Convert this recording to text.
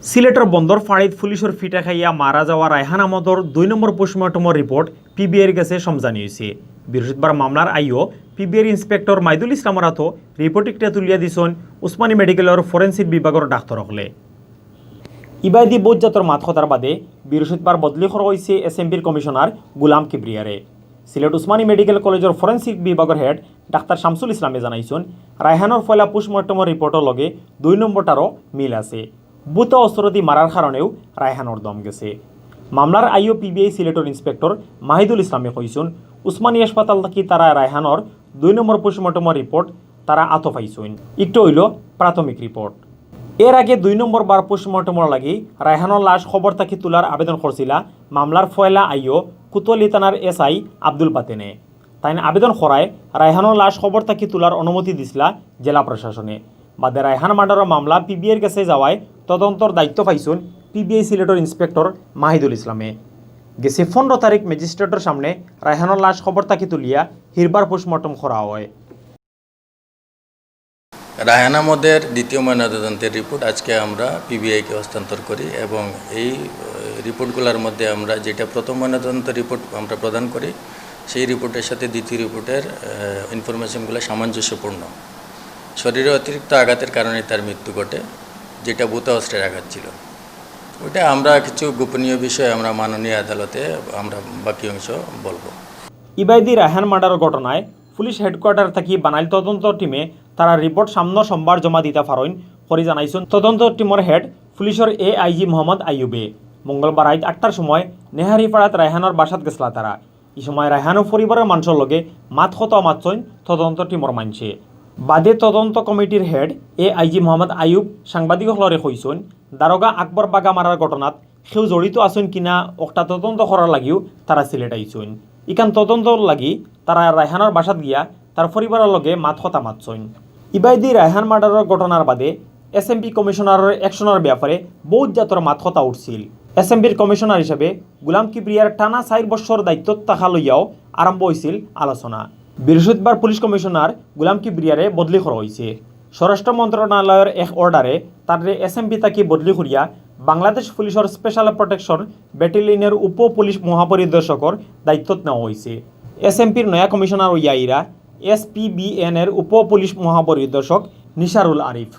সিলেটের বন্দর ফাঁড়িত পুলিশের ফিটা খাইয়া মারা যাওয়া রায়হান আহমদর ২ নম্বর পোস্টমর্টম রিপোর্ট পিবিআইয়ের কাছে সমজানি হয়েছে। বৃহস্পতিবার মামলার আইও পিবিআইয়ের ইন্সপেক্টর মাইদুল ইসলামর হাতো রিপোর্টটা তুলিয়া দিছেন উসমানী মেডিকেলের ফরেন্সিক বিভাগের ডাক্তার হলে। ইবাইদি বোধজাতর মাত কথার বাদে বৃহস্পতিবার বদলি করা হয়েছে এসএমপির কমিশনার গুলাম কিবরিয়ারে। সিলেট উসমানী মেডিকেল কলেজের ফরেন্সিক বিভাগের হেড ডাক্তার শামসুল ইসলামে জানাইছেন রায়হানের ফয়লা পোস্টমর্টমের রিপোর্টের লগে ২ নম্বরটারও মিল আছে। বুত অস্ত্রদি মারার কারণেও রায়হানোর দম গেছে। মামলার আইও পিবিআই সিলেটের ইন্সপেক্টর মাহিদুল ইসলামে কইছেন উসমানী হাসপাতাল থাকি তারা রায়হানোর ২ নম্বর পোস্টমর্টমের রিপোর্ট তারা আতো পাইছেন। একটু হইল প্রাথমিক রিপোর্ট। এর আগে ২ নম্বর বার পোস্টমর্টমের লাগি রায়হানোর লাশ খবর থাকি তোলার আবেদন করছিলা মামলার ফয়লা আইও কুতলি থানার এসআই আব্দুল পাতেনে। তাই আবেদন করায় রায়হানোর লাশ খবর থাকি তোলার অনুমতি দিছিলা জেলা প্রশাসনে। বাদে রায়হান মার্ডারের মামলা পিবিআইয়ের কাছে যাওয়ায় তদন্তর দায়িত্ব পাইছেন পিবিআই সিলেটের ইন্সপেক্টর মাহিদুল ইসলামে। গেছে ১৫ তারিখ ম্যাজিস্ট্রেটের সামনে রায়হানোর লাশ খবর থাকি তুলিয়া হিরবার পোস্টমর্টম করা হয়। রায়হান আহমদের দ্বিতীয় ময়নাতদন্তের রিপোর্ট আজকে আমরা পিবিআইকে হস্তান্তর করি এবং এই রিপোর্টগুলোর মধ্যে আমরা যেটা প্রথম ময়নাতদন্ত রিপোর্ট আমরা প্রদান করি সেই রিপোর্টের সাথে দ্বিতীয় রিপোর্টের ইনফরমেশনগুলো সামঞ্জস্যপূর্ণ। শরীরে অতিরিক্ত আঘাতের কারণে তার মৃত্যু ঘটে, যেটা বুত অস্ত্রের আঘাত ছিল। ওইটা আমরা কিছু গোপনীয় বিষয় আমরা মাননীয় আদালতে আমরা বাকি অংশ বলবো। ইবাইদি রায়হান মার্ডারের ঘটনায় পুলিশ হেডকোয়ার্টার থাকি বানাইল তদন্ত টিমে তারা রিপোর্ট সামনে সোমবার জমা দিতে পারেন করে জানাইছেন তদন্ত টিমের হেড পুলিশের এআইজি মোহাম্মদ আইয়ুবে। মঙ্গলবার রাত ৮টার সময় নেহারিপাড়াত রায়হানোর বাসাত গেছলা তারা। এই সময় রায়হানো পরিবারের মানুষের লগে মাত কত মাতছেন তদন্ত টিমের মানছে। বাদে তদন্ত কমিটির হেড এআইজি মোহাম্মদ আইয়ুব সাংবাদিকসকলরে কইছেন দারোগা আকবর বাগা মারার ঘটনাত সেও জড়িত আছেন কিনা একটা তদন্ত করার লাগিও তারা সিলেট আইছেন। ইখান তদন্তর লাগি তারা রায়হানোর বাসাত গিয়া তার পরিবারের লগে মাত কথা মাতছেন। ইবাইদি রায়হান মার্ডারের ঘটনার বাদে এসএমপি কমিশনারের অ্যাকশনের ব্যাপারে বহুত জাতর মাত কথা উঠছিল। এসএমপির কমিশনার হিসেবে গুলাম কিবরিয়ার টানা ৪ বছর দায়িত্ব থাকা লইয়াও আরম্ভ হয়েছিল আলোচনা। বৃহস্পতিবার পুলিশ কমিশনার গুলাম কিবরিয়ারে বদলি করা হয়েছে। স্বরাষ্ট্র মন্ত্রণালয়ের এক অর্ডারে তার এসএমপি তাকে বদলি করিয়া বাংলাদেশ পুলিশের স্পেশাল প্রোটেকশন ব্যাটালিয়নের উপ পুলিশ মহাপরিদর্শকর দায়িত্ব নেওয়া হয়েছে। এসএমপির নয়া কমিশনার ইয়াইরা এসপিবিএনের উপ পুলিশ মহাপরিদর্শক নিসারুল আরিফ।